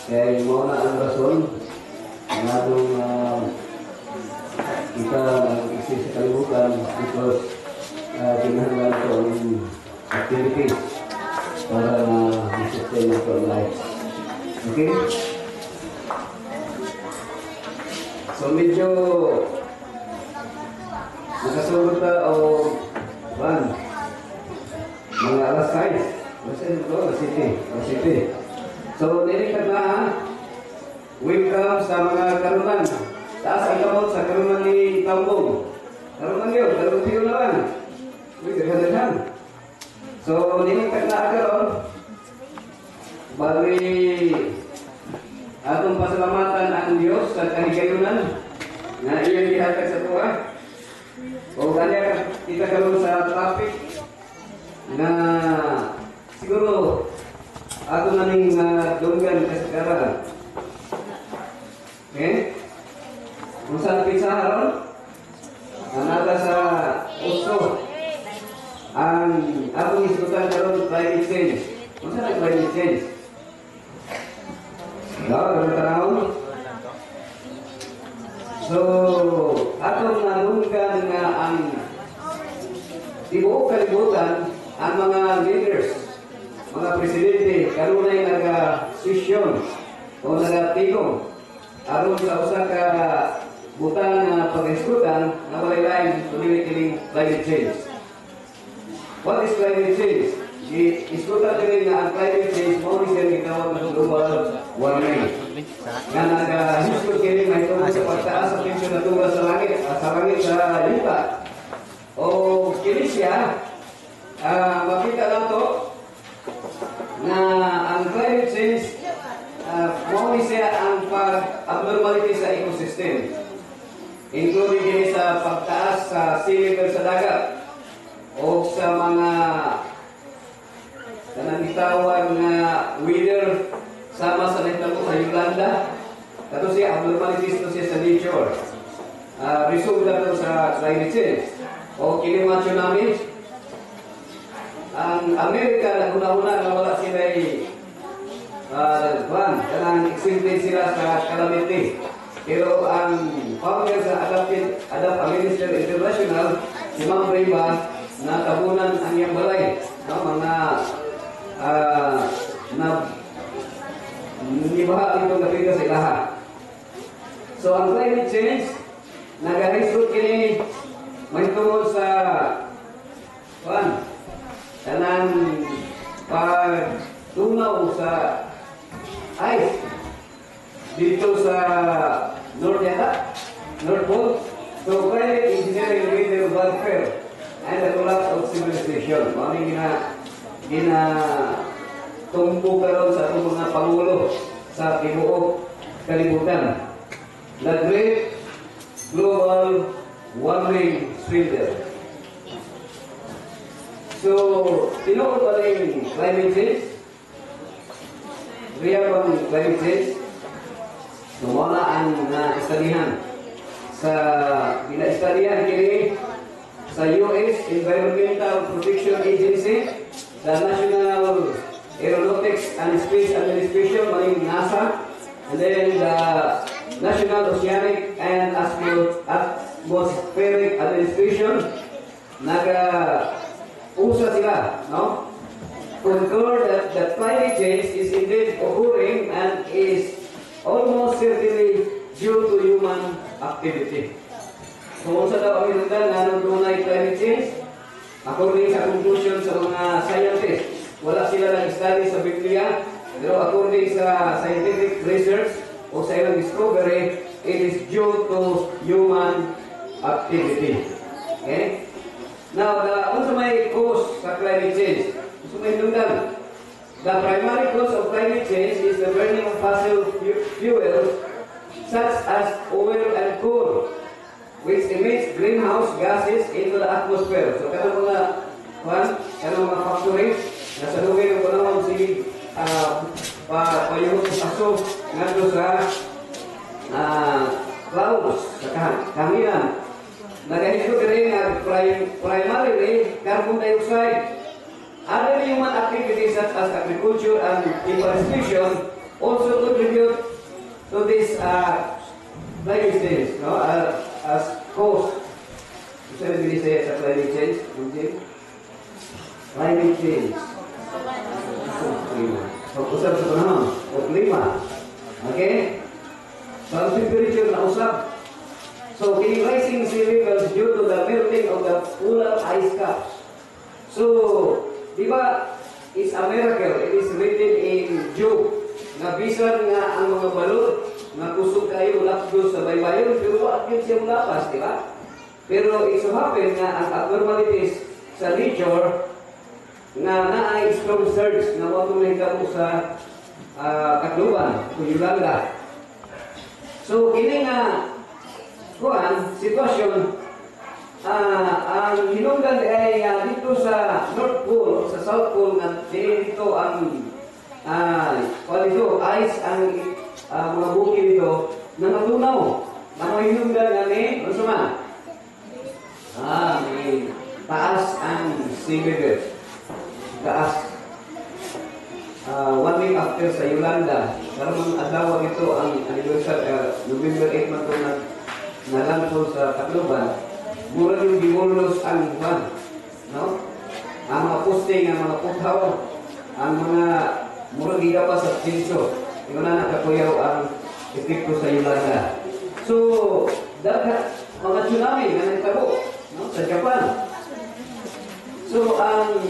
Kaya yung mga ang rason na itong kita mag-exist sa kalibutan because kinahanglan ito ang activities para ma-sustain ito ang life. Okay? So medyo nakasulot na o mga alas 6. Kasi ito, alas 7. So, nilikat na welcome sa mga karunan. Taas ang kamot sa karunan ni Tambong. Karunan yun, karunan yun naman. Uy, gaganda. So, nilikat na akaron. Bali, atong pasalamatan ang Diyos sa kahigayunan na iyang gihatag sa tuwa. O kanya kita karon sa topic na siguro ato na ning dunggan kasagaran. Okay? Kung saan pizza haron, nanaga sa uso ang atong isgutan karon climate change. Kung saan ang climate change? Karon tanawon. So, atong nanunggan nga ang tibuok kalibutan ang mga leaders, mga presidente, kanunay naga-sesyon o naga-tigong aron sa usa ka butang na pag-iskutan na walay tuloy-tuloy climate change. What is climate change? Iskutan nila nga ang climate change mo ni siya gitawag ng global warming. Nga naga-hiskot kini may tungkol sa pagtaas sa temperatura sa langit sa lupa. O kini siya makita lang to na ang climate change mo siya ang pag-abnormality sa ecosystem, including din sa pagtaas sa sea level sa dagat o sa mga kanang na weather sama sa nahitabo sa Uganda. Kato siya abnormalities to siya sa nature. Resulta to sa climate change o kini mga tsunami. Ang Amerika naguna-una na wala sila kanang extended sila sa calamity. Pero ang founder sa Adapt Minister International, si Ma'am Reba, natabunan ang iyang balay. No? Mga na nibaha itong kapita sa ilaha. So ang climate change, nag-result kini may tungkol sa kanang pagtunaw sa ice dito sa North Pole. So, climate engineering weather warfare and the collapse of civilization. Maraming tumpo karon sa itong mga pangulo sa tibuok kalibutan. The Great Global Warming Swindle. So, tinuod ba rin climate change? Real bang climate change? So, wala ang na-istadihan. Sa ina-istadihan kini sa US Environmental Protection Agency, the National Aeronautics and Space Administration, maling NASA, and then the National Oceanic and Atmospheric Administration, usa sila, no? Concur that climate change is indeed occurring and is almost certainly due to human activity. So, unsa daw ang hinungdan na nagdunay climate change? According sa conclusion sa mga scientists, wala sila nag-study sa Biblia, pero according sa scientific research o sa ilang discovery, it is due to human activity. Okay? Now, unsa may cause sa climate change? Unsa may hinungdan? The primary cause of climate change is the burning of fossil fuels such as oil and coal, which emits greenhouse gases into the atmosphere. So, kanang mga factories na sa lugar ng panahon si payuhot sa aso ngadto sa clouds, sa kahanginan. Nagahito rin nga primarily carbon dioxide. Other human activities such as agriculture and deforestation also contribute this climate change, no? As cause. Gusto rin binisaya sa climate change? Climate change. So, usap sa panahon. O klima. Okay? So, ang temperature na usap. So, the rising sea levels due to the melting of the polar ice caps. So, di ba, it's a miracle. It is written in Job. Na bisan nga ang mga balot na kusog kayo lakdo sa baybayon, pero wala yun siya mulapas, di ba? Pero it so happen nga ang abnormalities sa nature nga naay strong surge na wato na hitabo sa Tacloban, Yolanda. So, kini nga sitwasyon, ang hinungdan ay dito sa North Pole, sa South Pole, na dito ang ice ang mga bukid dito na natunaw. Mga hinungdan nga ni, may taas ang sea level. Taas. 1 week after sa Yolanda, karon adlaw ito ang anniversary, November 8 man ito na landfall sa Tacloban. Mura yung dimullos ang buwan, no? Ang mga posting, ang mga puthaw, ang mga mura giga pa sa pinso. Yung na nakakuyaw ang epekto sa Yolanda. So, mga tsunami na nagtabo, no? Sa Japan. So, ang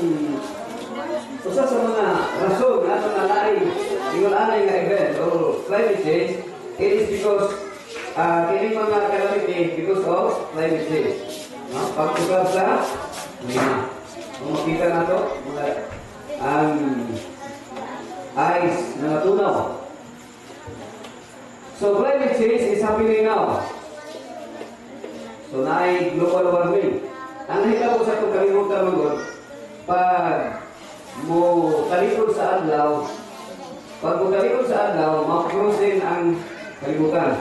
usa sa mga rason na ito na nga event or climate change, it is because kini mga calamity because of climate change. No? Pag-usap sa klima. Kung makita na ito, ang ice na natunaw. So, climate change is happening now. So, naay global warming. Ang nakita ko sa itong kalimutan mo, pag mo talikod sa adlaw, ma-frozen ang kalibutan.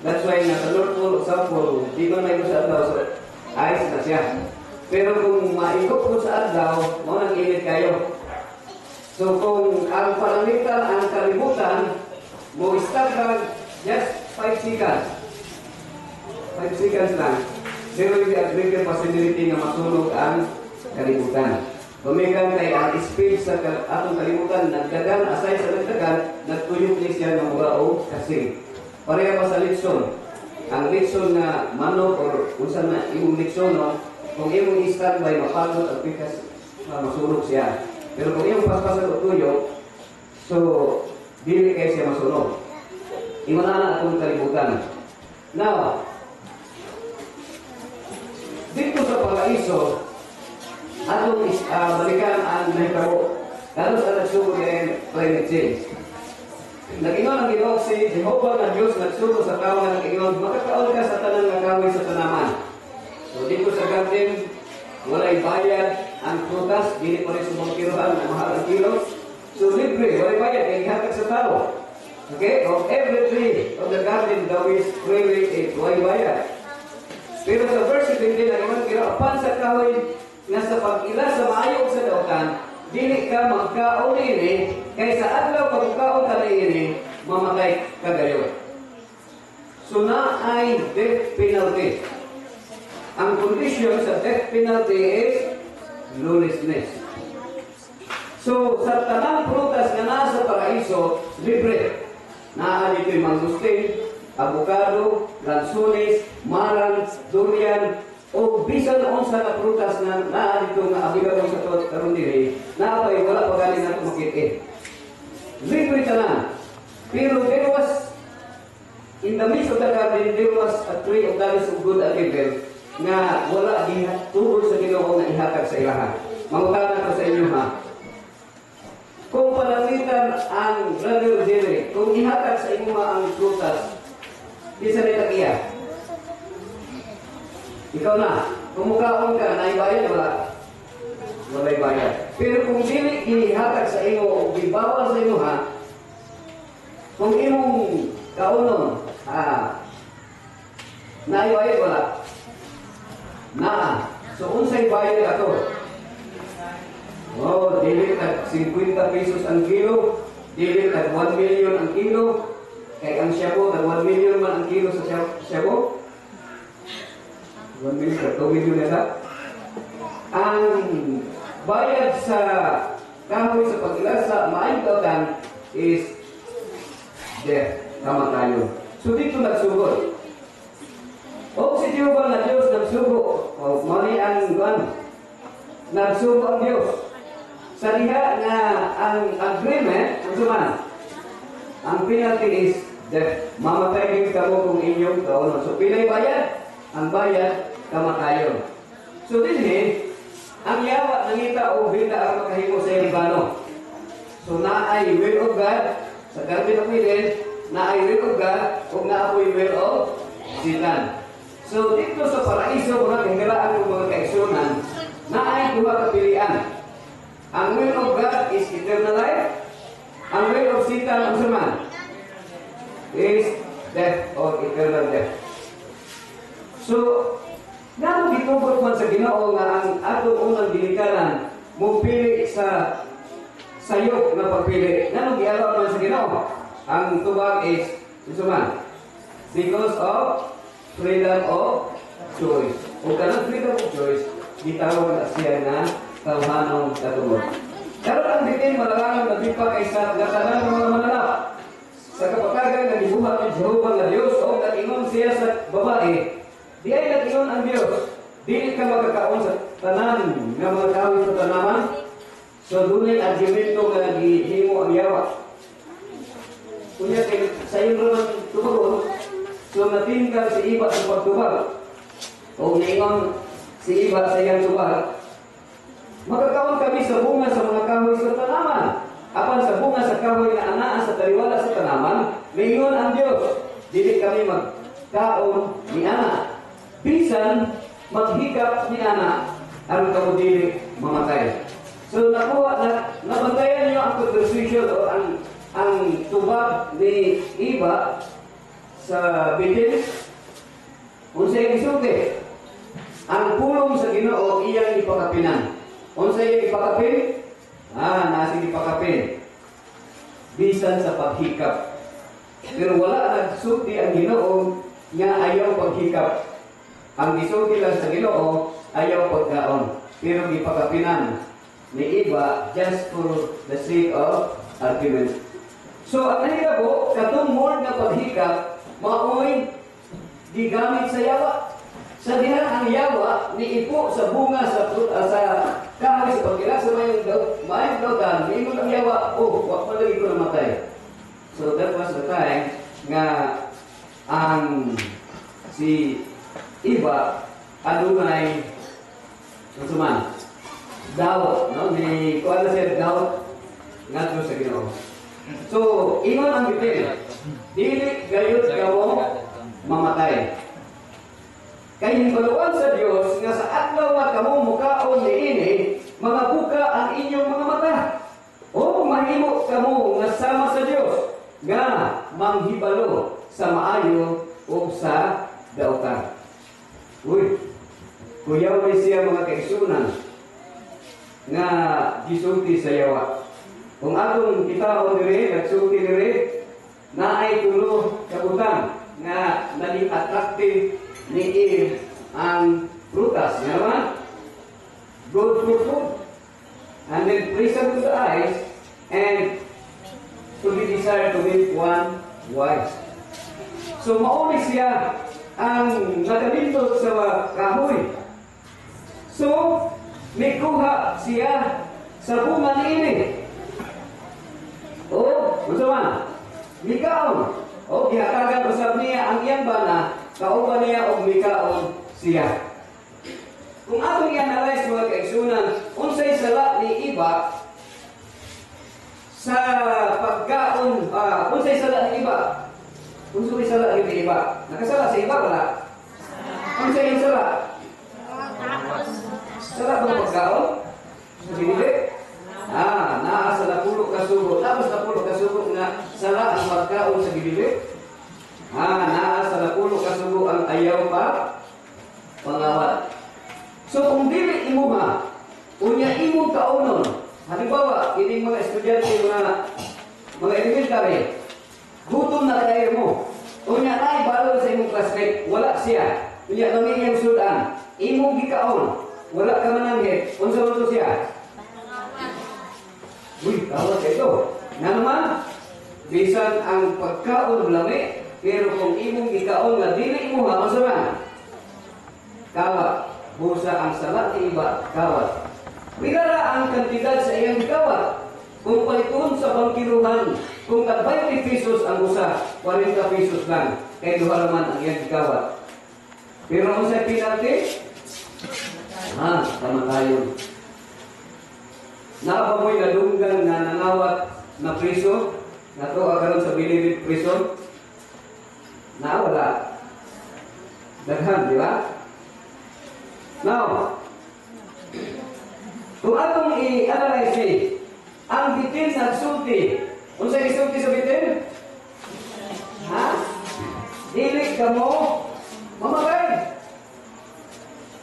That's why nasa North Pole, South Pole, di ba na ito sa adlaw, so ice na siya. Pero kung maikot mo sa adlaw, mo nag-init kayo. So kung ang palamitan ang kalibutan, mo stagger just 5 seconds. 5 seconds lang. Pero hindi at greater possibility na masunog ang kalibutan. Kumikan kay ang speed sa atong kalibutan, nagdagan, aside sa nagdagan, nagtuyok niya siya ng mura o kasing. Pareha pa sa litson. Ang litson na manok or kung saan na imong litson, no? Kung imong i-standby, mapagod at pikas, masunog siya. Pero kung imong paspasan o tuyok, so, dili kayo siya masunog. Imana na atong kalibutan. Now, dito sa Paraiso, atong balikan ang nahitabo. Lalo sa nagsugo ng climate change. Nag-ingon ang Ginoo si Jehovah na Diyos nagsugo sa tao nga nag-ingon, makakaon ka sa tanang nga kahoy sa tanaman. So dito sa garden, walay bayad ang prutas, dili pa rin sumang kiloan, mahal ang kilo. So libre, walay bayad, kaya ihatag sa tao. Okay? Of every tree of the garden, thou is freely it, walay bayad. Pero sa verse 17, nag-ingon, kiraapan sa kahoy, nga sa pag-ila sa maayong sa dautan, dili ka magkaon ini, kay sa adlaw ka magkaon ka na ini, mamatay ka gayon. So na ay death penalty. Ang condition sa death penalty is lawlessness. So sa tanang prutas nga nasa Paraiso, libre. Naa dito yung mangustin, avocado, lansones, marang, durian, o bisan unsa na prutas na naa dito nga abigaw sa karon diri, naapay wala pa galing nato makit. Libre tanan. Pero there was in the midst of the garden, there was a tree of knowledge of good and evil nga wala tungod sa Ginoo nga ihatag sa ilaha. Mangutana ko sa inyo ha. Kung palamitan ang brother Jerry, kung ihatag sa inyo ang prutas, di sa nitakiya. Ikaw na, kung mukhaon ka, naibayad wala? Wala'y bayad. Pero kung dili ihatag sa inyo o ibawal sa inyo ha, kung imong kaunon, naibayad wala? Naa. So, unsay bayad ato? Oh, dili tag 50 pesos ang kilo, dili tag 1 million ang kilo, Kaya ang shabu, tag 1 million man ang kilo sa shabu. 1 million, 2 million na. Ang bayad sa kahoy sa pag-ilasa, maayong kautan is death, kamatayon. So dito nagsugod. O si Jehovah na Diyos nagsugo. O mali ang nagsugo ang Diyos. Sa diha na ang agreement, ang penalty is death. Mamatay din kamo kung inyong kaunon. So pilay bayad, ang bayad kamatayon. So dinhi ang yawa nangita o hinda ang makahimo sa Ilibano. So naay will of God sa Garden of Eden, naay will of God o naapoy will of Satan. So dito sa paraiso muna kahiraan ng mga kaigsunan, naay duha ka pilian. Ang will of God is eternal life. Ang will of Satan ang saman is death or eternal death. So nga gitubot man sa Ginoo nga ang atong unang ginikanan mo pili sa sayop na pagpili. Nga gialaw man sa Ginoo. Ang tubag is suman because of freedom of choice. O kanang freedom of choice, gitawag na siya na tawhanong katungod. Pero ang bitin malalangan na di pa kaysa gatanan ng mga mananap. Sa kapatagan na dibuhat ng Jehovah na Diyos o nag-ingon siya sa babae, di ay nag-ingon ang Diyos. Di ka magkakaon sa tanan ng mga kahoy sa tanaman. So dunay argumento nga naghihimo ang yawa. Kunya kay sa iyo naman tumagon, so natingkal si Iba sa pagtubag. O naingon si Iba sa iyang tubag, magkakaon kami sa bunga sa mga kahoy sa tanaman. Apan sa bunga sa kahoy na anaa sa taliwala sa tanaman, naingon ang Diyos, dili kami magkaon ni ana. Bisan maghikap ni ana, ang kamo dili mamatay. So nabantayan niyo ang conversation o ang tubag ni Iba sa bitin. Unsay gisulti? Ang pulong sa Ginoo iyang ipakapinan. Unsay iyang ipakapin? Nasing ipakapin. Bisan sa paghikap. Pero wala nagsulti ang Ginoo nga ayaw paghikap. Ang gisulti lang sa Ginoo ayaw pagkaon. Pero ipakapinan ni Iba just for the sake of argument. So ang nahirabo, katong more na paghikap, maoy gigamit sa yawa. Sa dihan ang yawa ni ipo sa bunga sa kahoy sa pagkilasa mayong dautan, ni ang yawa, wag pa lagi ko namatay. So that was the time nga ang si Iba adunay suman daw, no? Ni kuan na siya daw ngadto sa Ginoo. So ingon ang bitin, dili gayud kamo mamatay. Kay hibaluan sa Dios nga sa adlaw nga kamo mukaon niini, mga buka ang inyong mga mata. O mahimo kamo nga sama sa Dios nga manghibalo sa maayo o sa dautan. Uy, kuyaw ni siya mga kaigsunan nga gisulti sa yawa. Kung atong kita diri, nagsulti diri, naay tulo ka butang nga naging attractive ni Eve ang prutas, nga naman good for food, and then pleasant to the eyes, and to be desired to make one wise. So mauni siya ang nakabindot sa kahoy. So may kuha siya sa bunga niini. Gusto man, mikaon. Gihatagan usab niya ang iyang bana, kauban niya og mikaon siya. Kung atong i-analyze mga kaigsunan, unsay sala ni Iba sa pagkaon, unsay sala ni Iba? Unsay sala ni Iba? Nakasala sa Iba wala? Unsay yung sala? Sala bang pagkaon? Sa binili? Naa sa napulo ka sugo. Tapos napulo ka sugo nga sala ang pagkaon sa binili? Naa sa napulo ka sugo ang ayaw pa pangawat. So kung dili imuha, unya imong kaunon, halimbawa, kining mga estudyante, mga elementary, gutom na kayo mo. Unya na ibalo sa imong classmate, wala siya. Unya kami iyang sudan, imong gikaon, wala ka mananghit. Unsa man to siya? Uy, tawag ito. Nga naman, bisan ang pagkaon lami, pero kung imong gikaon nga dili mo ha, masaman. Kawat, busa ang salat ni iba, kawat. Migara ang kantidad sa iyang kawat. Kung paliton sa bangkiruhan, kung ka 20 pesos ang usa, 40 pesos lang, kay duha naman ang iyang kawat. Pero kung sa penalty, tama tayo. Napamoy na dunggan na nangawat na priso, na to agaron sa Bilibid prison, na wala. Daghan, di ba? Now, kung atong i-analyze ang bitin nagsulti, unsa gisulti sa bitin? Dili ka mo mamagay.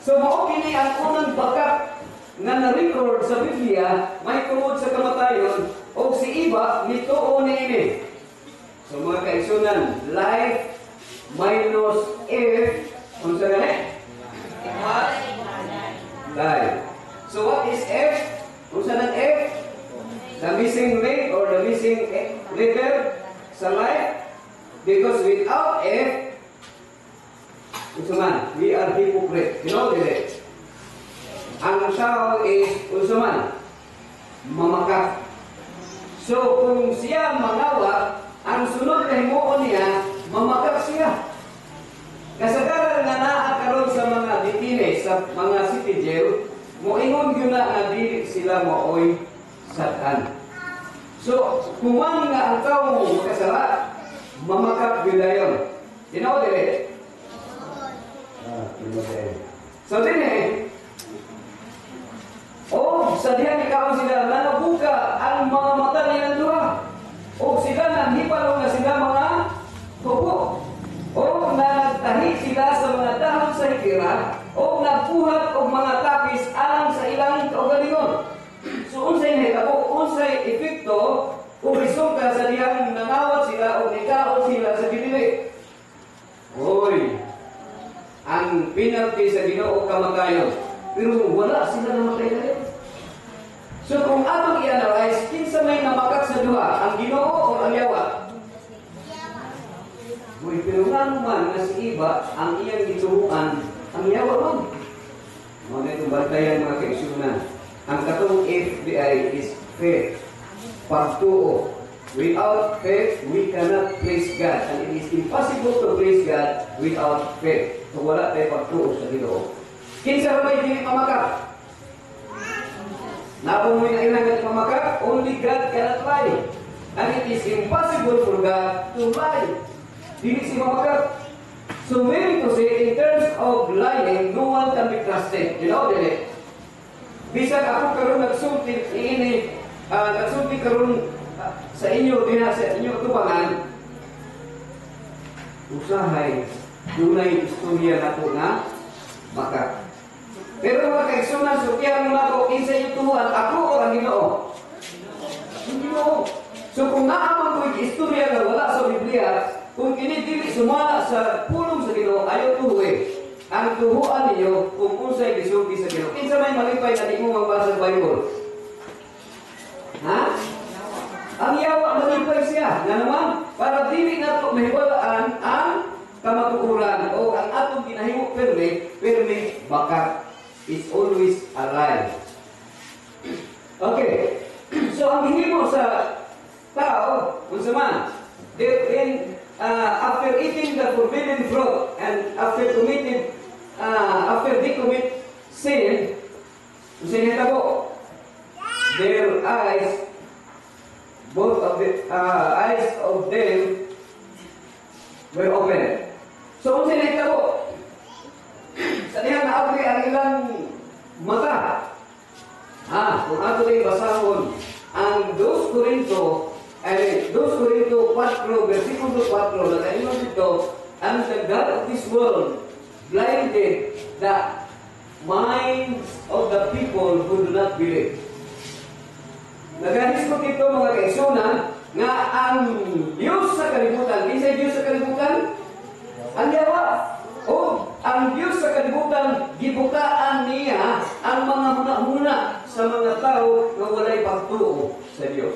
So mao kini ang unang bakat nga na-record sa Biblia, may tungod sa kamatayon, o si iba nituo niini. So mga kaigsunan, life minus if, unsa gani? Life. So what is F? Unsa nang F? The missing link or the missing letter sa life? Because without F, unsa man, we are hypocrite. You know this? Ang tao is unsa man, mamakat. So kung siya mangawa, ang sunod na himuon niya, mamakat siya. Kasagaran nga naa karon sa mga detine, sa mga city jail, moingon gyud na nga dili sila mooy satan. So kung man nga ang tao makasala, mamakat gyud dayon. You know dire? So dinhe, sa diyan ikaw sila nanabuka ang mga mata nilang duha. O sila nanghipalo na sila mga tubo. O nagtahi sila sa mga dahon sa hikira. O nagbuhat og mga tapis alang sa ilang kaugalingon. So unsay nahitabo, unsay epekto o resulta sa diyang nangawat sila o nikaot sila sa dili. Oy, ang penalty sa Ginoo kamatayon. Pero wala sila namatay na rin. So kung atong i-analyze, kinsa may namakat sa duha, ang Ginoo o ang yawa? Uy, pero nga naman na si iba, ang iyang gituruan, ang yawa man. Mga itong bantayan mga kaigsunan. Ang katong FBI is faith. Pagtuo. Without faith, we cannot praise God. And it is impossible to praise God without faith. So wala tayo pagtuo sa Ginoo. Kinsa may dili mamakat? Napumoy na ilang mamakat, only God cannot lie. And it is impossible for God to lie. Dili si mamakat. So meaning to say, in terms of lying, no one can be trusted. You know, dili? Bisan ako karon nagsulti ini, nagsulti karon sa inyo, diha sa inyo tubangan, usahay, dunay istorya na po na makat. Pero mga kaigsunan, sukyan mo ako, kinsa yung tuhan, ako o ang Ginoo? Hindi mo. So kung naaman ko yung istorya na wala sa Biblia, kung kinidili sumala sa pulong sa Ginoo, ayaw tuhoy. Ang tuhuan ninyo kung unsay gisulti sa Ginoo. Kinsa may malipay na di mo magbasa sa Bible? Ha? Ang yawa malipay siya. Nga naman, para dili na ito mahiwalaan ang kamatuuran o ang atong ginahimo perme, bakat is always alive. Okay. So ang gihimo sa tao, unsa man, after eating the forbidden fruit and after they commit sin, unsa nitabo? Their eyes, both of the eyes of them were open. So unsa nitabo? Sa diha naabri ang ilang mata. Kung ato rin basahon, ang 2 Corinto 4, versikulo 4, nakaingon dito, and the God of this world blinded the minds of the people who do not believe. Naganis ko dito mga kaigsunan, nga ang Diyos sa kalibutan, isa Diyos sa kalibutan, ang Yawa. O ang Diyos sa kalibutan, gibukaan niya ang mga huna-huna sa mga tao na walay pagtuo sa Diyos.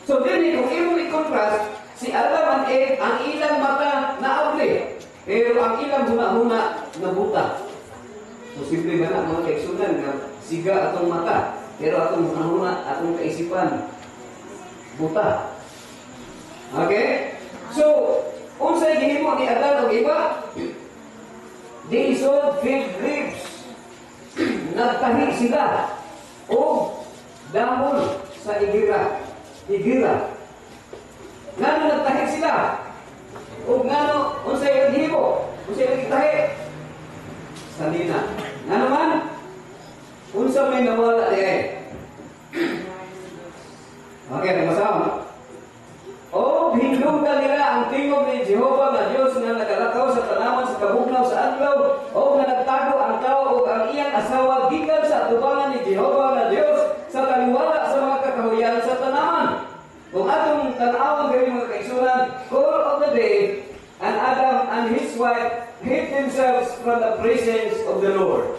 So din, kung imong i-contrast, si Adam and Eve, ang ilang mata na abli, pero ang ilang huna-huna na buta. So simple ba na mga kaigsunan na siga atong mata, pero atong huna-huna, atong kaisipan, buta. Okay? So, unsay gihimo ni Adan o iba? They sowed fig leaves. Nagtahi sila o dahon sa igira. Ngano nagtahi sila? O ngano unsay gihimo? Unsay nagtahi? Salina. Ngano man? Unsa may nawala diay? Okay, nagmasama. O hinungdan nila ang tingog ni Jehova na Diyos na nagalakaw sa tanaman sa kabugnaw sa adlaw, o nga nagtago ang tao o ang iyang asawa gikan sa atubangan ni Jehova na Diyos sa taliwala sa mga kakahuyan sa tanaman. Kung atong tan-awon gani mga kaigsunan, all of the day, and Adam and his wife hid themselves from the presence of the Lord.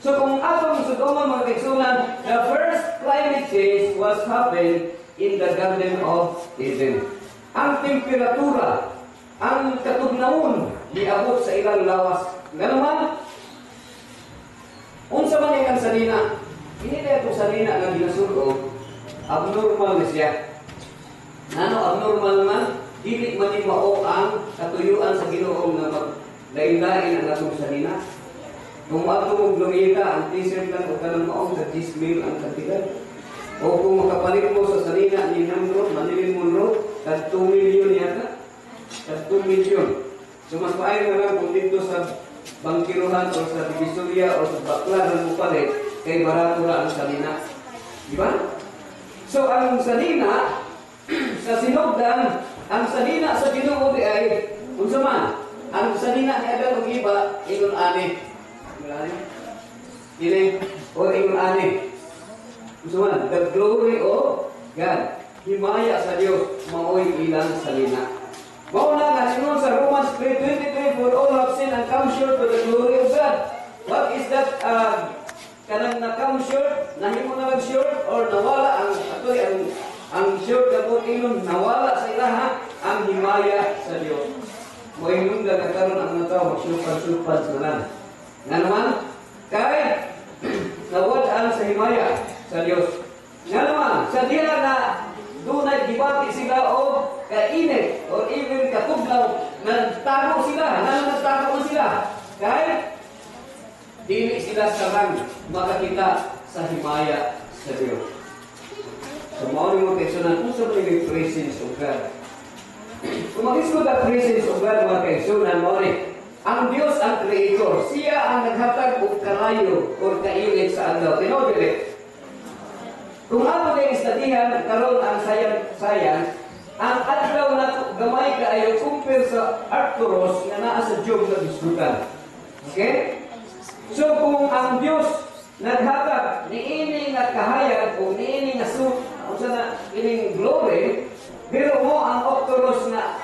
So kung atong suduman mga kaigsunan, the first climate change was happened in the Garden of Eden. Ang temperatura, ang katugnaon, niabot sa ilang lawas. Nga naman, unsa man ikan salina, hindi na itong salina na ginasulog, abnormal na siya. Ano abnormal man, dili man mao ang katuyuan sa Ginoo nga maglain-lain ang atong salina. Kung atong lumita, ang t-shirt lang o kanang maong sa 10 mil ang kantidad. O kung makapalit mo sa salina ni Munro, Manilin Munro, tag 2 million yata. Tag 2 million. So mas maayo na lang kung dito sa bangkiruhan o sa Divisoria o sa Baklaran mo palit, kay barato na ang salina. Di ba? So ang salina, sa sinugdan, ang salina sa Ginoo di ay, unsa man, ang salina ni Adan ug iba, ingon ani. Dili, o ingon ani. Usuman, the glory of God. Himaya sa Diyos, maoy ilang salina. Mauna nga, sinun sa Romans 3:23, for all have sinned and come short to the glory of God. What is that? Kanang na-come short, nahimo na lang short, or nawala ang short na po inon, nawala sa ilaha, ang himaya sa Diyos. Mo'y nung nagkakaroon ang mga tao, magsulpan-sulpan sa lang. Nga naman, kay nawadaan sa himaya sa Diyos. Nga naman, sa diya na dunay gibati sila o kainit o even katugnaw, nagtago sila, nagtago sila. Kaya, dili sila sarang makakita sa himaya sa Diyos. So, mauni mo kaigsunan, kung sa may presence of God. Kung mag-isco the presence of God, mga kaigsunan, mauni, ang Diyos ang Creator. Siya ang naghatag o kalayo o kainit sa adlaw. Tinodili. Kung ato na istadihan, karon ang science, ang adlaw na gamay kaayo compare sa Arcturus na naa sa Job na biskutan. Okay? So kung ang Diyos naghatag niini nga kahayag o niini nga unsa na ining glory, pero mo ang Arcturus nga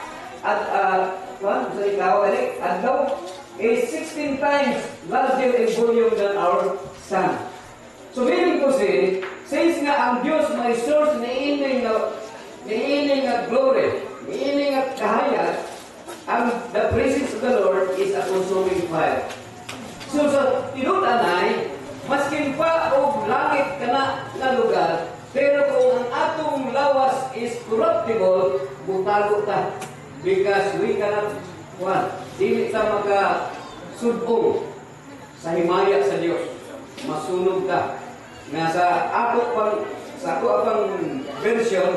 sa ikaw, adlaw is 16 times larger in volume than our sun. So meaning to say, since nga ang Diyos may source niini nga glory, niini nga kahayag, the presence of the Lord is a consuming fire. So sa tinutanay, maskin pa og langit kana nga lugar, pero kung ang atong lawas is corruptible, butago ta. Because we cannot, dili ta maka-sudong sa himaya sa Diyos. Masunog ta. Nga sa ako apang version,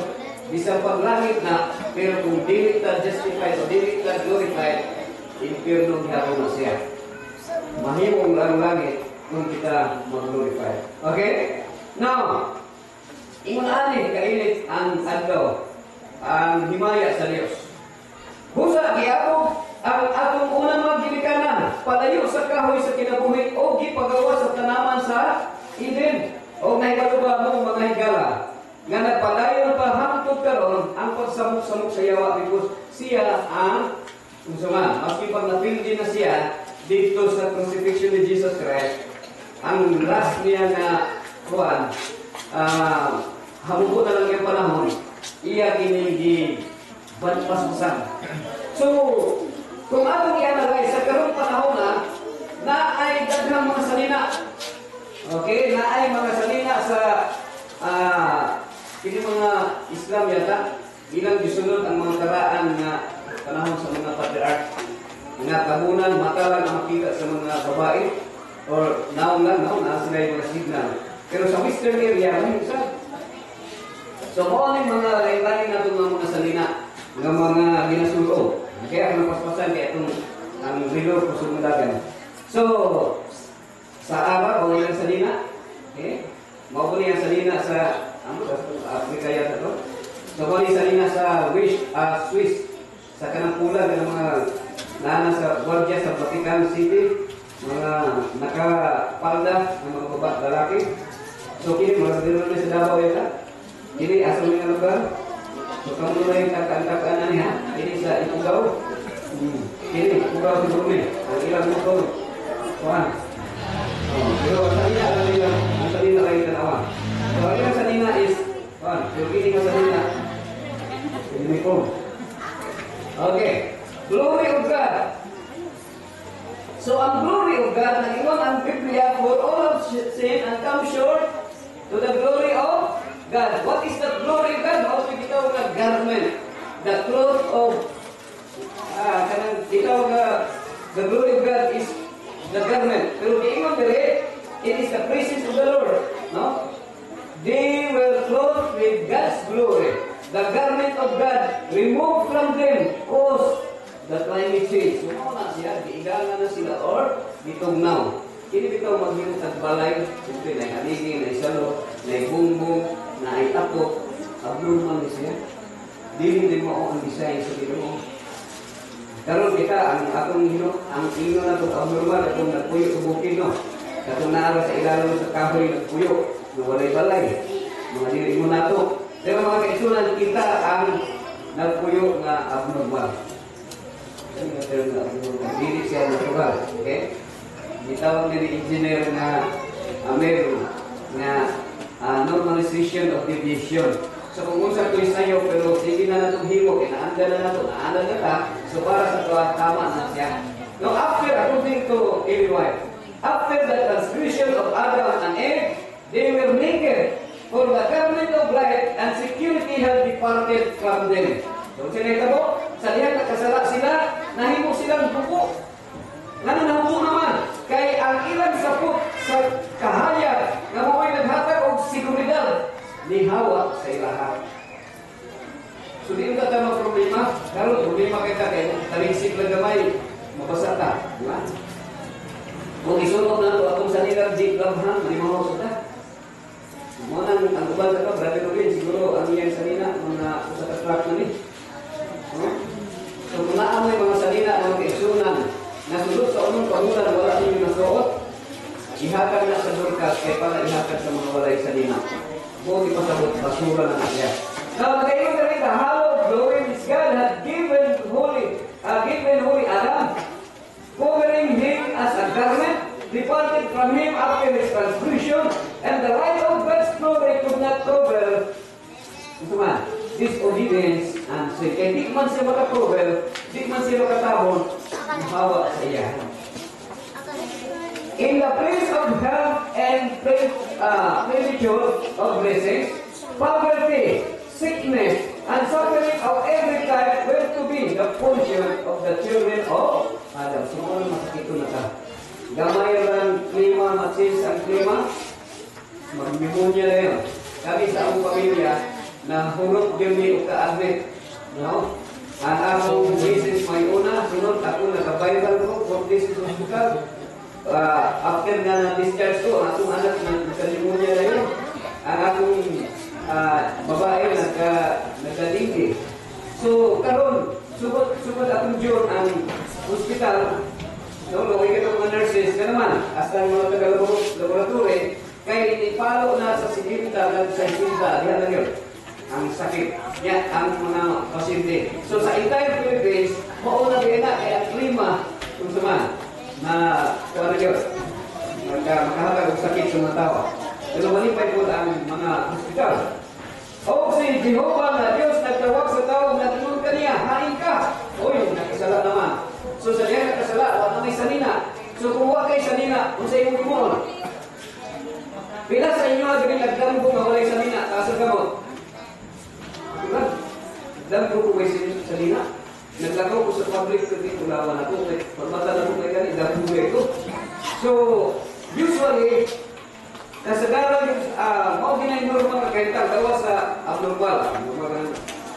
bisang paglangit na, pero kung dili ta justified o dili ta glorified, impyerno gihapon na siya. Mahimong lang langit kung kita mag-glorify. Okay? Now, ingon ani kainit ang adlaw, ang himaya sa Diyos. Busa giabog ang atong unang mga ginikanan, palayo sa kahoy sa kinabuhi o gipagawa sa tanaman sa Eden. O naibaluba mo mga higala nga nagpadayon pa hangtod sunod karon ang pagsamok-samok sa yawa because siya ang man, maski pag napildi na siya dito sa crucifixion ni Jesus Christ, ang last niya na kuwan, hamuko na lang yung panahon, iya kinigi banpaspasan. So, kung atong i-analyze sa karong panahon na ay daghang mga salina. Okay, na ay mga salina sa kini mga Islam yata, ilang gisunod ang mga karaan na panahon sa mga patriarch. Nga tabunan, mata lang ang makita sa mga babae or naon na sila yung mga signal. Pero sa western area, may isa. So, kung ano yung mga lain-lain na itong mga salina ng mga ginasulo. Kaya ang napaspasan kaya itong ang rilo kusog madagan. So, sa Arab, o ilang salina, okay? Maupo niya salina sa Africa yata ito. So, kung salina sa Swiss, sa kanang pula ng mga nana sa Guardia sa Vatican City, mga nakapalda ng mga babae lalaki. So, kini mga dilo na sa Davao yata. Kini asal nga lugar. So, kamu na yung kakaan-kakaanan niya. Kini sa Ipugaw. Kini, Ipugaw sa Brunei. Ang ilang mo ito. Kuhan. Pero ang salina kayo tanawa. So, ang ilang salina is, kuhan. Pero kini ka salina. Uniform. Okay. Glory of God. So, ang glory of God, nag-iwan ang Biblia, for all of sin and come short to the glory of God. What is the glory of God? How we itaw nga garment? The cloth of the glory of God is the garment. Pero giingon dire, it is the praises of the Lord. No? They were clothed with God's glory. The garment of God removed from them caused the climate change. So, na siya, giigangan na sila or gitugnaw. Kini bitaw maghimot at balay, siyempre na haligi, na isalo, na ibumbong, na itapok, abnormal ni siya. Dili din mo ang design sa Ginoo. Karon kita ang atong ang ino na to abnormal atong nagpuyo sa bukid no. Katong naara sa ilalim sa kahoy nagpuyo, na walay balay. Mga dili mo nato. Pero mga kaisunan kita ang nagpuyo nga abnormal. Dili siya natural. Okay? Itawag nila engineer na meron na normalization of deviation. So kung unsa ito isayo, pero sige na natong himo, kinaanda na nato, naanda na ta, so para sa tuwa, tama na siya. Now after, according to Ellen White, after the transgression of Adam and Eve, they were naked, for the garment of light and security had departed from them. So sinita mo, sa diyan nakasala sila, nahimo silang buko. Ano nahubo naman? Kay ang ilang sapot sa kahayag na mo'y naghatag og seguridad ni Hawa sa ilaha. So di ba tama problema? Karon problema kita kay taligsik lang gamay, mabasa ta, di ba? Kung isunod na ito atong sanilang jeep labhan, di mo sa mo nang ang uban ka brother Robin, siguro ang iyang salina mga sa truck na ni. So kung naamoy mga salina ang kaisunan nasulod sa unong pangunan wala ninyo nasuot, ihatag na sa Dorcas kaya para ihatag sa mga walay salina. Kung ipasabot, basura na siya. Now, nagayon na rin, the hallowed glory which God had given holy Adam, covering him as a garment, departed from him after his transgression, and the right of God's glory could not cover disobedience and sin. Kaya di man siya makakover, di man siya makatabon, mahawa sa iya. In the place of health and plenitude of blessings, poverty, sickness, and suffering of every type were to be the portion of the children of Adam. Siguro makikito na ka. Gamay lang klima, matsis ang klima, magmimonya na yun. Kami sa akong pamilya, na hulog din ni uka-admit. No? Ang akong business may una, sunod ako nakabayral ko, for this is hospital. After nga na-discharge ko, ang akong anak nagkalimunya na yun. Ang akong babae nagkadingki. So, karon sugod akong June ang hospital. No, gawin ka ng mga nurses ka naman. Hasta yung mga taga-laboratory, kaya inipalo na sa siginta, sa siginta, diyan na yun. ang sakit. Yan, ang mga pasyente. So sa entire Philippines, mauna din na kaya ang klima kung saan na kung ano yun, makahatag ang sakit sa mga tao. Pero malipay po ang mga hospital. O si Jehovah na Diyos nagtawag sa tao na tinun ka niya, hain ka. Uy, nakasala naman. So sa diyan nakasala, wala may sanina. So kung wala kay sanina, kung sa iyong gumon, pila sa inyo at nagdam ko mawalay sanina, kasal gamot. Diba? Nagdam ko may sanina. Naglagaw ko sa public kasi kulawan ako. Pagmata na ko kay ganit, dam ko. So, usually, kasagaran yung mao ginay normal kay gawa sa abnormal,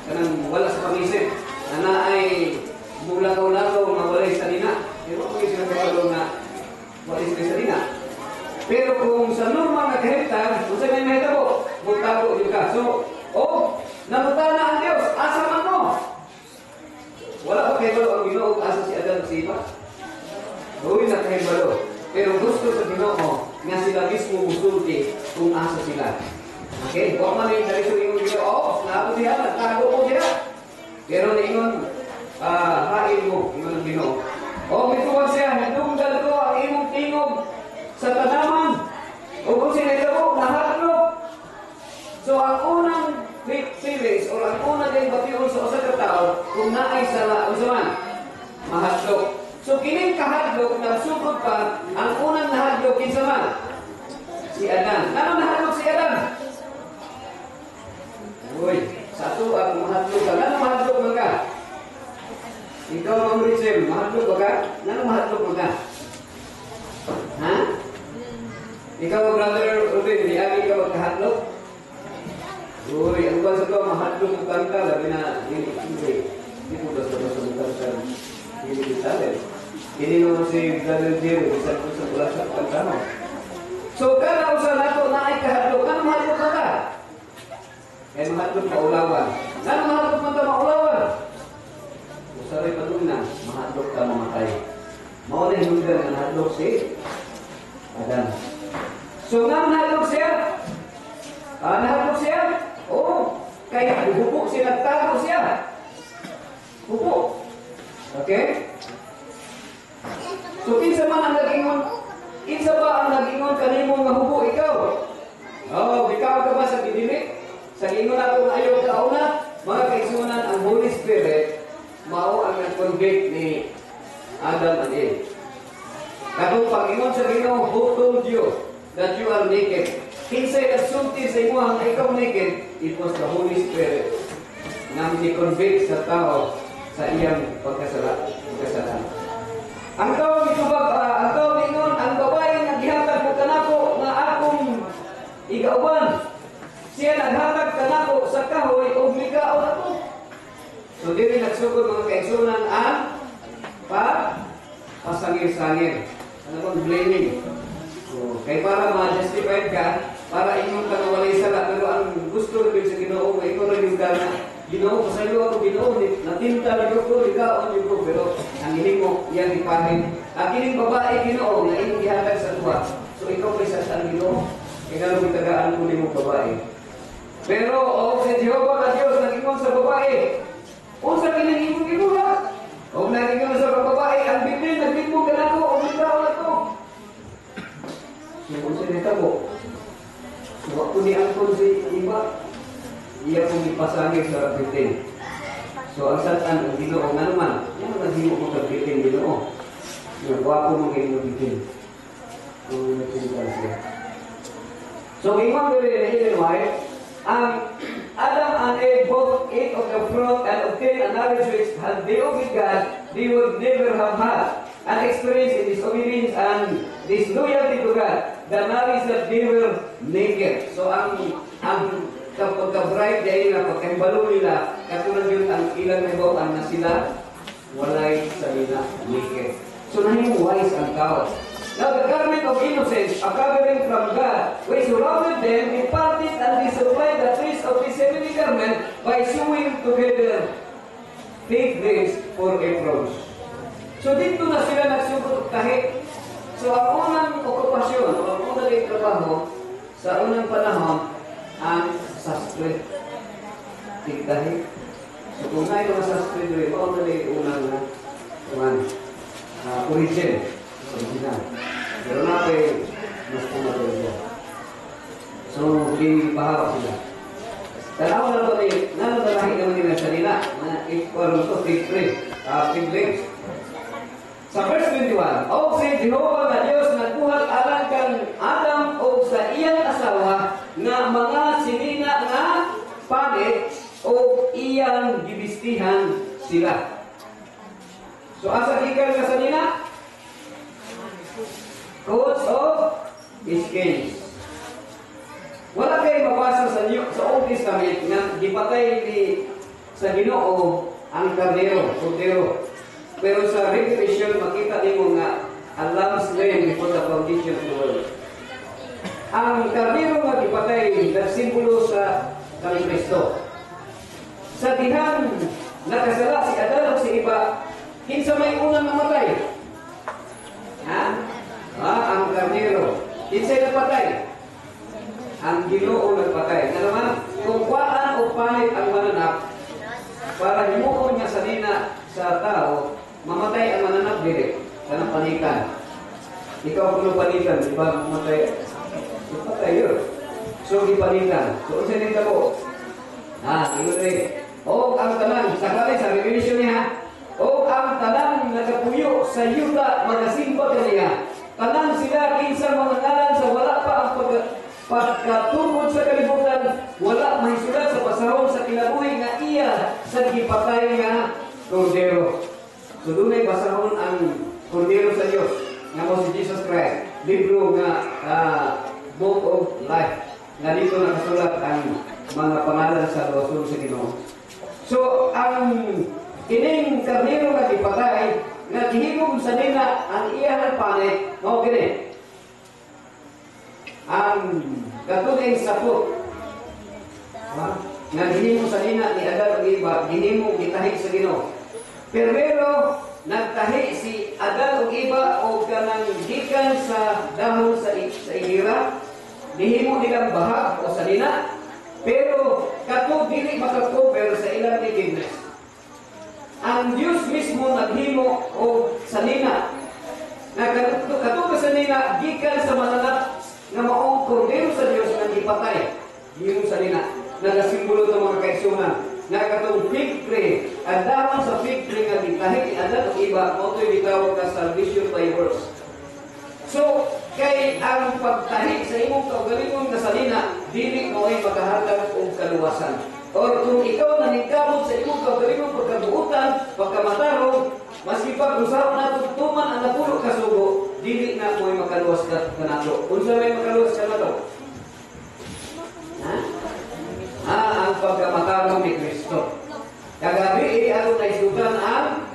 kanang wala sa pag-isip na ay bulagaw-lagaw mawalay sa dina. Pero kung sinasabi na walay sa dina. Pero kung sa normal na kahitag, kung sa may mahitabo, magtago yun ka. So, namuta na ang Diyos, asa man mo? Wala pa kayo ang Ginoo, asa si Adan si Eva? Uy, na kayo. Pero gusto sa Ginoo nga sila mismo musulti kung asa sila. Okay? Huwag man yung dalisyon yung Ginoo, napo siya, nagtago mo siya. Pero ningon, hain mo, ingon ang Ginoo. Mituwag siya, nadunggal ko ang imong tingog sa tanaman. O kung sinayabo, nahatlog. So ang unang feelings, o ang unang din batiyon sa usa ka tao, kung naay sa usaman, mahatlog. So kining kahadlok nagsugod pa ang unang nahadlok kinsa man? Si Adan. Ano nahadlok si Adan? Uy, sa ato ang mahadlok ka. Ano mahadlok man ka? Ikaw ang Richel, mahadlok ba ka? Ano mahadlok man ka? Ha? Ikaw ang brother Ruben, di agi ka magkahadlok? Uy, ano ba sa ito? Mahadlok ang kanta, labi na hindi po basta basta hindi kita rin. Hindi naman si Brother Jerry, isa ko sa bulas at pagkano. So, kana usa nato na ay kahadlok. Ano mahadlok ka? Kaya mahadlok maulawan. Ano mahadlok man ta maulawan? Usa rin padung na, mahadlok ka mamatay. Mao na yung na mahadlok si Adan. So, nga mahadlok siya? Nahadlok siya? Oo. Kaya hubok siya, nagtago siya. Hubok. Okay? So, kinsa man ang nagingon, kinsa ba ang nagingon kanimong mahubo ikaw? Ikaw ka ba sa bidili? Sa ingon ako na ayaw ka una, mga kaigsunan ang Holy Spirit, mao ang nag-convict ni Adam and Eve. Kapag pag-ingon sa Ginoo, who told you that you are naked? Kinsay nagsulti sa imo ang ikaw naked, it was the Holy Spirit na ni-convict sa tao sa iyang pagkasalanan. Ang tao ningon, ang babae nga gihatag ko kanako nga akong igauban. Siya naghatag kanako sa kahoy o mikaon ako. So dili nagsugod mga kaigsunan ang pasangir-sangir. Ano bang blaming? So, kay para ma-justify ka, para inyong kanawalay sala, pero ang gusto rin sa Ginoo, ikaw rin yung gana. Ginoo, pasayo ako Ginoo, natinta na ko, ikaon yung ko, pero ang hiling mo, yan ipahin. Ang hiling babae Ginoo, na inyong ihatag sa tuwa. So ikaw kay sa Ginoo, ikaw yung tagaan ko ni mong babae. Pero, sa Jehovah na Diyos, nag-ingon sa babae, kung sa kinahimong Ginoo, kung nag-ingon sa babae, ang Biblia, nag-ingon ka na ko, o ikaw na ko. So, kung sinita ko, so, ako ni Anton si iba, iya kong ipasangin sa bitin. So, ang satan, ang Ginoo, nga naman, yan ang naghimo mo sa bitin, Ginoo. Yung wapo mo kayo ng bitin. So, imam very why, Adam and Eve both ate of the fruit and obtained a knowledge which, had they obeyed God, they would never have had an experience in disobedience and disloyalty to God. The knowledge that they were naked. So, ang pagka-bright dahil na pagkaimbalo nila, katulad yun ang ilang nabawaan na sila, walay sa nila naked. So, nahing wise ang tao. Now, the garment of innocence, a covering from God, which surrounded them, imparted and supplied the trace of this heavenly garment by sewing together fig leaves for aprons. So, dito na sila nagsugod kahit. So, ang unang okupasyon, ang unang trabaho, sa unang panahon, ang sastre. tigdahi. So kung nga ito sa spiritual, ito na yung unang origin. Original. Pero na pa mas pumatulog niya. So, hindi pahawak sila. Tanaw na ito ay nanadalahin naman nila sa nila na iparo ito, fig leaves. Sa verse 21, O si Jehovah na Diyos nagbuhat alang kang Adam o sa iyang asawa na mga sinina nga panit o iyang gibistihan sila. So, asa gikan ka sa nina? Coats of skins. Wala kayo mabasa sa Old Testament na gipatay ni sa Ginoo ang kordero. Pero sa Revelation, makita nimo nga a lamb slain before the foundation of the world. Ang kordero nga gipatay nagsimbolo sa Kristo. Sa dihang nakasala si Adan o si Eva, kinsa may unang namatay? Ang kordero. Kinsay napatay? Ang Ginoo nagpatay. Nga naman, kung kuwaan o panit ang mananap, para himuon niya sa nina sa tao, mamatay ang mananap diri. Kanang panikan. Ikaw kung panikan, di ba mamatay? Patay yun. So, ipanikan. So, unsa nito ko? Ingon rin. O ang tanan, sakali sa revelation niya, o ang tanan nagapuyo sa yuta, magasimba kaniya. Tanan sila kinsa mga ngalan sa wala pa ang pagkatungod sa kalibutan, wala mahisulat sa pasahon sa kinabuhi nga iya sa gipatay nga kordero. So dunay pasahon ang kordero sa Dios nga mo si Jesus Christ. Libro nga Book of Life. Nga dito nakasulat ang mga pangalan sa losong sa Ginoo. So ang kining kordero nga gipatay nga gihigom sa nina ang iyang panit, mao gini. Ang katuning sapot nga ginimo sa nina ni Adan ug Eva, ginimo gitahi sa Ginoo. Pero nagtahi si Adan ug Eva o kanang gikan sa dahon sa igira, gihimo nilang bahag o sa nina, pero kato dili makakover sa ilang nakedness. Ang Diyos mismo naghimo o sa nina na kato sa nina gikan sa mananap nga maong kordero sa Diyos nga gipatay. Gihimo sa nina nagasimbolo ng mga kaigsunan na katong fig tree, ang dahon sa fig tree nga gitahi ni Adan ug Eva, mao to'y gitawag ka salvation by works. So kay ang pagtahi sa imong kaugalingon nga sa nina dili mo'y makahatag og kaluwasan. Or kung ikaw naningkamot sa imong kaugalingon pagkabuutan, pagkamatarong, maski pa kung saan nato tuman ang napulo ka sugo, dili na mo'y makaluwas ka nato. Unsa may makaluwas ka nato? Ang pagkamatarong ni Kristo. Kagabi, ano na isutan ang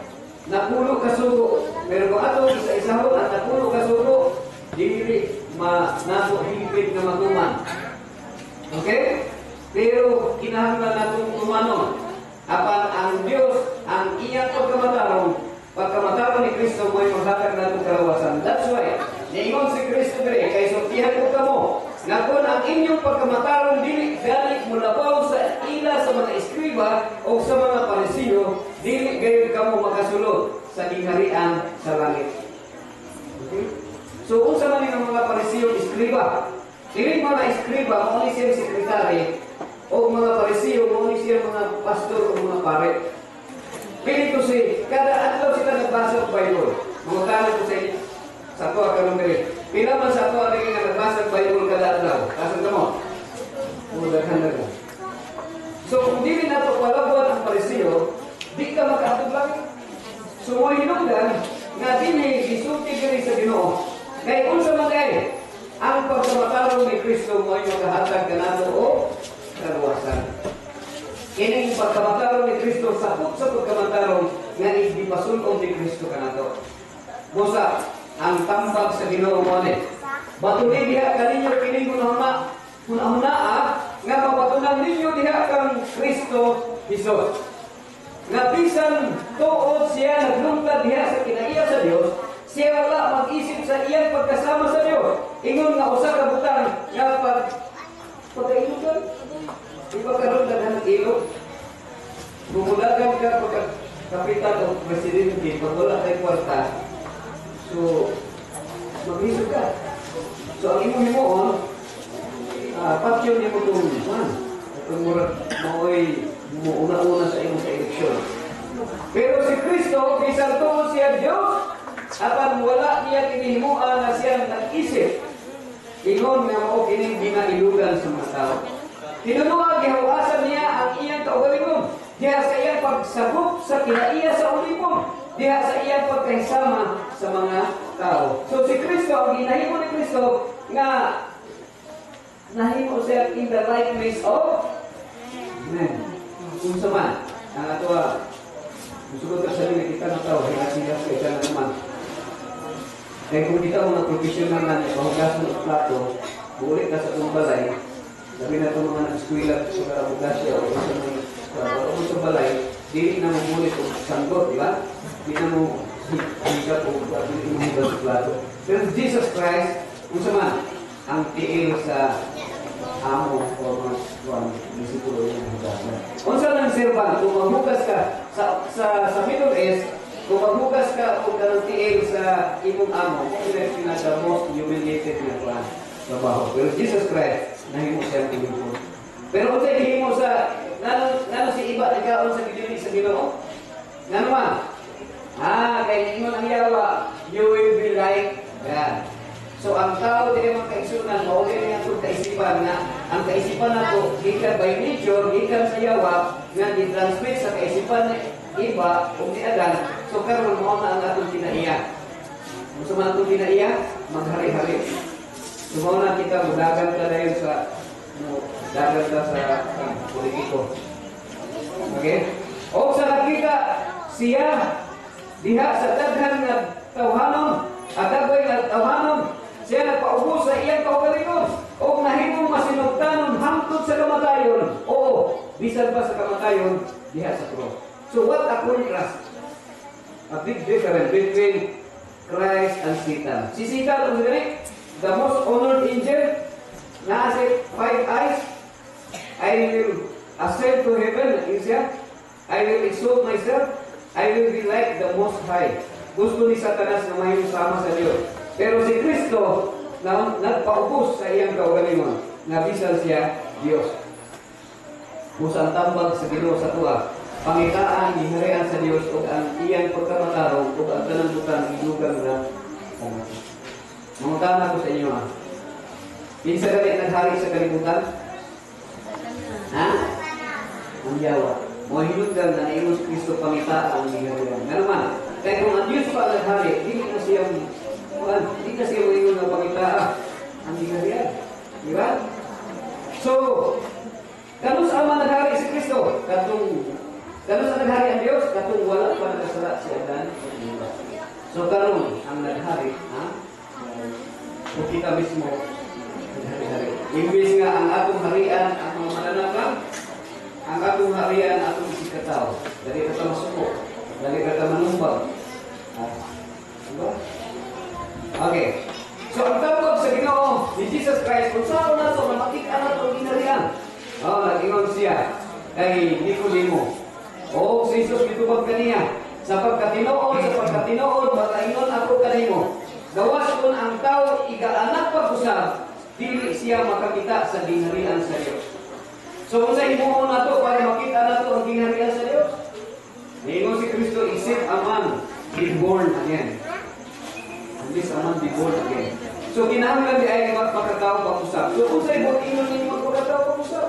napulo ka sugo. Pero kung ato isa-isahon ang napulo ka sugo, dili nato higpit na matuman. Okay? Pero kinahanglan natong tumanon. Apan ang Diyos, ang iyang pagkamatarong ni Kristo mo'y maghatag natong kalawasan. That's why, niingon si Kristo dire, kay sultihan ko kamo, na kung ang inyong pagkamatarong dili galit mulabaw sa ila sa mga eskriba o sa mga parisiyo, dili gayon kamo makasulod sa kingharian sa langit. Okay? So, kung sa mga parisiyo eskriba, dili mga eskriba, mao ni siya sekretary, o mga parisiyo, mao ni siya mga pastor o mga pare. Pilito si, kada adlaw sila nagbasa ng Bible. Mga tanong ko sa inyo, sa tuwa ka ng diri. Pila man sa tuwa rin nga nagbasa ng Bible kada adlaw. Kasan ka mo? Mudaghan na ka. So, kung dili nato palabuan ang parisiyo, di ka makaatog lang. So, mo hinungdan, nga dili gisulti diri sa Ginoo. Kaya unsa man kay, ang pagkamatarong ni Kristo mo ay makahatag ka nato o kaluwasan. Kining pagkamatarong ni Kristo, sakot sa pagkamatarong nga igipasulong ni Kristo kanato. Busa, ang tambag sa Ginoo mo ni. Batuli diha kaninyo kining hunahuna nga mabatunan ninyo diha kang Kristo Jesus. Nga bisan tuod siya naglungtad diha sa kinaiya sa Dios, siya wala mag-isip sa iyang pagkasama sa Dios. Ingon nga usa ka butang nga pagkailugan. Di ba karon daghan ng ilog? Kung mulagan ka kapitan o presidente, pag wala tayo kwarta, so, mag-isip ka. So, ang imo-himoon, patyon niyo mo itong itong maoy una-una sa imong eleksyon. Pero si Kristo, bisan tuon siya Diyos, apan wala niya kinihimuan na siya nag-isip. Ingon nga mao kining ginailugan sa mga tao. Tinunuan, gihawasan niya ang iyang kaugalingon. Diha sa iyang pagsabot sa kinaiya sa ulipon. Diha sa iyang pagkahisama sa mga tao. So si Kristo, ang ginahimo ni Kristo, nga nahimo siya in the likeness of men. Kung saman, ang ato gusto ko sa sarili kita ng tao, hinasilas ka ika na naman. Kaya kung kita mga professional na pahugas ng plato, buulit ka sa itong balay, sabi na itong mga nag-skwila sa karabugasya o sa balay, di na mo buulit o sanggot, di ba? Di na mo higat o higat sa plato. Pero Jesus Christ, kung saman, ang tiil sa amo o mga disipulo yung hugasan. Kung saan ang serban, kung maghugas ka sa Middle East, kung maghugas ka o kanang tiil sa imong amo, kung ina the most humiliated na trabaho. Pero Jesus Christ, nahimo siya ang tinipon. Pero kung sa'yo himo sa, nano si iba, nagkaon sa gidilig sa Ginoo? Nano man? Kaya ingon ang yawa, you will be like God. So ang tao din ang kaisunan, mauli niya itong kaisipan na ang kaisipan na ito, gikan by nature, gikan sa yawa, nga di-transmit sa kaisipan na iba o ni Adan. So karon mo na ang atong kinaiya. Gusto man atong kinaiya, maghari-hari. So mo na kita mudagan ka dahil sa dagan ka sa politiko. Okay? O sa nakita siya diha sa daghan nga tawhanon, at dagoy nga tawhanon, siya nagpaubos sa iyang kaugalingon o nahimong masinugtanon hangtod sa kamatayon. Oo, bisan pa sa kamatayon diha sa cross. So what a contrast. A big difference between Christ and Satan. Si Satan, the most honored angel, na as 5 eyes, I will ascend to heaven, I will exalt myself, I will be like the Most High. Gusto ni Satanas na mahimong sama sa Diyos. Pero si Kristo, nagpaubos sa iyang kaugalingon, na bisan siya Diyos. Pusang tambag sa Ginoo sa tuwa, pangitaan, giharian sa Diyos, o ang iyang pagkamatarong, o ang kanandutan, ilugan na pangati. Mangutana ko sa inyo, minsan kami naghari sa kalibutan? Ang yawa. Mga hinugdan na naimos Kristo pangitaan, giharian. Meron man, kaya kung ang Diyos pa naghari, hindi na siya mayon na pangitaan, ang giharian. Di ba? So, kanus ama naghari si Kristo, kanus ang naghari ang Diyos, katong wala pa nakasala si Adan. So, karon ang naghari, o kita mismo, naghari-hari. Imbis nga ang atong harian, ang mga mananakan, ang atong harian, atong isikataw. Dali ka masuko, dali ka manumbag. Diba? Okay. So, ang tawag sa Ginoo ni Jesus Christ, kung saan na ito, na makita na ito, ginarihan. Nag-ingon siya kay Nicodemo. O, si Jesus, itubag kaniya. Sa pagkatinood, makaingon ako kanimo. Gawas kung ang tao igaanak pag-usab, dili siya makakita sa ginharian sa Diyos. So, kung sa imuon na ito, para makita na ito ang ginharian sa Diyos, ingon si Kristo, isip a man be born again. This a man be born again. So, kinahanglan di ay makatao pag-usab. So, kung sa imuon, ingon ninyo magpakatao pag-usab.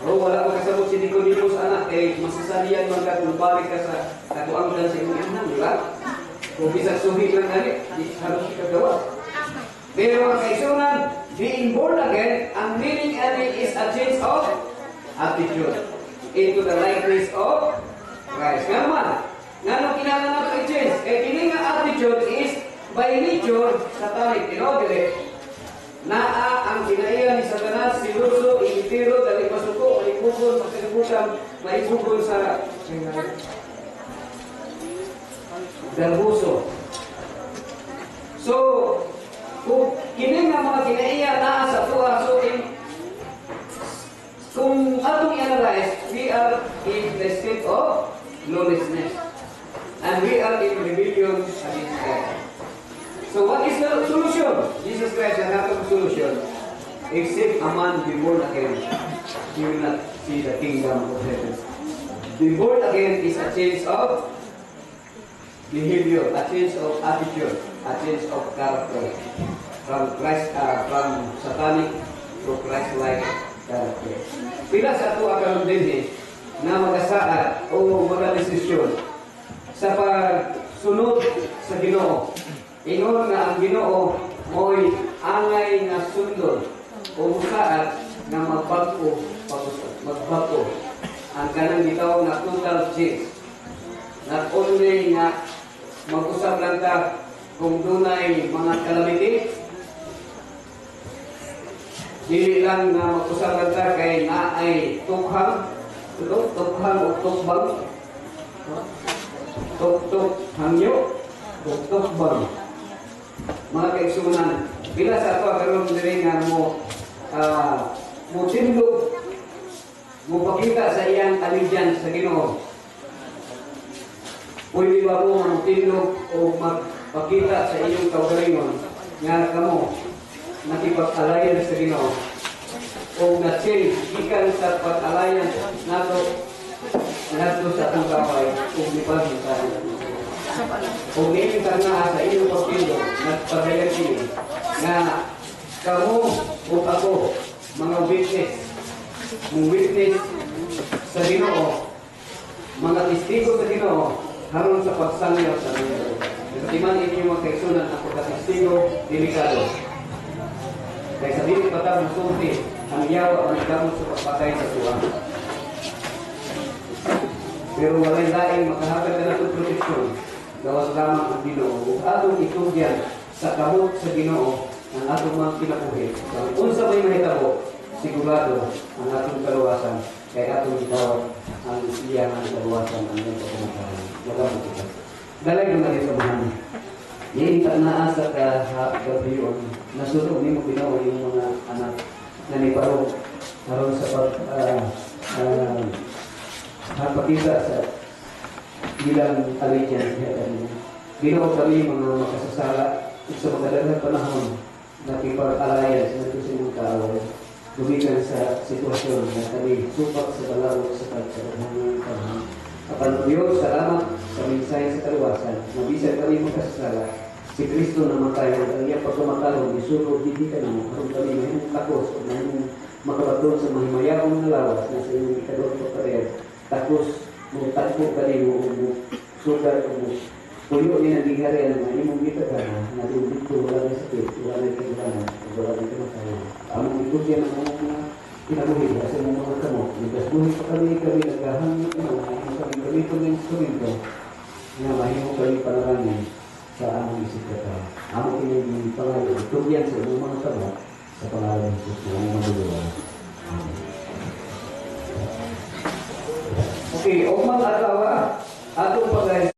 Wala ko kasabot si Nicodemo sa anak, masasalian man ka kung balik ka sa katuangdan sa inyong anak, di ba? Kung bisag suhi lang gani, harus kagawa. Pero ang kaisunan, being born again, ang meaning is a change of attitude into the likeness of Christ. Nga naman, nga nung kinahanglan natin i-change, kini nga attitude is by nature satanic, dire. Naa ang kinaiya ni Satanas, siluso, imitiro, dali masuko, maibukon, masilibutan, maibukon sa dalbuso. So, kung kini nga mga kinaiya naa sa tuwa, so kung atong i-analyze, we are in the state of lawlessness. And we are in rebellion against God. So what is the solution? Jesus Christ has not the solution. Except a man be born again, he will not see the kingdom of heaven. Be born again is a change of behavior, a change of attitude, a change of character. From Christ, from satanic to Christ-like character. Pila sa ito ang din na mag-asaad o mag-desisyon sa pagsunod sa Ginoo. Ingon nga ang Ginoo mo'y angay na sundon o musaad na magbago ang kanang gitawag na total change. Not only nga mag-usap lang ta kung dunay mga calamity, dili lang na mag-usap lang ta kay na ay tukhang o tukbang, hangyo, tukbang. Mga kaigsunan, bila sa ato karon diri nga mo tindog, mo pakita sa iyang allegiance sa Ginoo. Pwede ba mo magtindog o magpakita sa iyong kaugalingon nga kamo nakipag-alayan sa Ginoo o na-change ikan sa pag-alayan nato sa atong kapay o gipagin sa o ngayon ka nga sa iyong pagtindog nagpagayan sila nga kamo o ako mga witness sa Ginoo, mga testigo sa Ginoo haron sa pagsangyaw sa Ginoo. Kasi man inyong mga kaigsunan ang pagkatestigo delikado. Kaya sa dili patag na sulti ang yawa ang gamot sa pagpatay sa tuwa. Pero walay laing makahagad na itong proteksyon gawas lamang ang Ginoo ug atong itugyan sa kamot sa Ginoo ang atong mga kinabuhi. Kung unsa may mahitabo, sigurado ang atong kaluwasan kay atong gitawag ang iyang kaluwasan ang iyang pagmamahal. Wala mo ito. Dalay mo na rin sa mga Yan ka naasa ka gabiyon. Nasunod ni mo ginawa yung mga anak na ni Paro naroon sa pagpapakita sa bilang allegiance niya. Ginawa kami mga makasasala sa magdadagang panahon na kipag-alliance na ito sa mga kaaway. Lumigan sa sitwasyon na kami supak sa balawag sa pagkakahangang panahon. Kapag Diyos, salamat sa mensahe sa kaluwasan. Mabisan kami magkasasala. Si Kristo namatay ang iyang pagkamatalo, isulog hindi ka naman. Karoon kami mahimong takos o mahimong makabaton sa mahimayakong na lawas na sa iyong ikador pagkariyad. Takos, magtagpo ka rin mo, sugar mo. Puyo ni nagigari ang mahimong gitagana na dito wala na sakit, wala na kailangan, wala na kamatayan. Among ikutyan ang mga kinabuhi kasi mga kamo. Nagkasbuhi pa kami nagkahanap kami itong instrumento na mahimong kami panalangin sa among isip kata. Among kiniging pangalan, tugyan sa inyong mga tama sa pangalan ng Jesus na mga magagawa. Okay, o mga atawa, atong pag